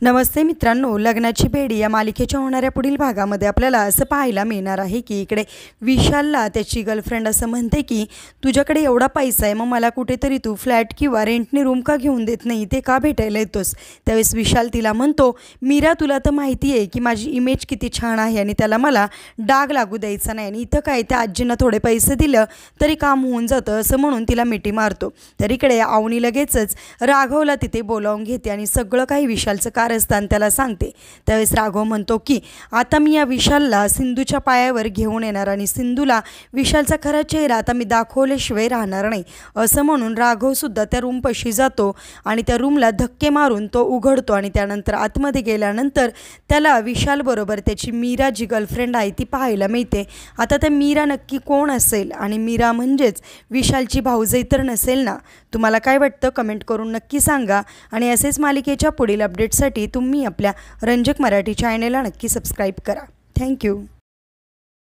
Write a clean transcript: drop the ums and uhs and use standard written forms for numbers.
नमस्ते मित्रांनो, लग्नाची बेडी या मालिकेच्या होणाऱ्या पुढील भागामध्ये आपल्याला असं पाहायला मिळणार आहे की इकडे विशालला त्याची गर्लफ्रेंड असं म्हणते की तुझ्याकडे एवढा पैसा आहे, मग मला कुठेतरी तू फ्लॅट किंवा रेंटने रूम का घेऊन देत नाही, ते का भेटायला येतोस। त्यावेळेस विशाल तिला म्हणतो, मीरा तुला तर माहिती आहे की माझी इमेज किती छान आहे आणि त्याला मला डाग लागू द्यायचा नाही, आणि इथं काय त्या आजींना थोडे पैसे दिलं तरी काम होऊन जातं असं म्हणून तिला मिठी मारतो। तर इकडे अवनी लगेचच राघवला तिथे बोलावून घेते आणि सगळं काही विशालचं कारस्थान त्याला सांगते। त्यावेळेस राघव म्हणतो की आता मी या विशालला सिंधूच्या पायावर घेऊन येणार आणि सिंधूला विशालचा खरा चेहरा आता मी दाखवल्याशिवाय राहणार नाही असं म्हणून राघव सुद्धा त्या रूमपाशी जातो आणि त्या रूमला धक्के मारून तो उघडतो आणि त्यानंतर आतमध्ये गेल्यानंतर त्याला विशाल बरोबर त्याची मीरा जी गर्लफ्रेंड आहे ती पाहायला मिळते। आता त्या मीरा नक्की कोण असेल आणि मीरा म्हणजेच विशालची भाऊजाई तर नसेल ना। तुम्हाला काय वाटतं कमेंट करून नक्की सांगा आणि असेच मालिकेच्या पुढील अपडेट्ससाठी तुम्ही आपल्या रंजक मराठी चॅनलला नक्की सबस्क्राइब करा। थँक्यू।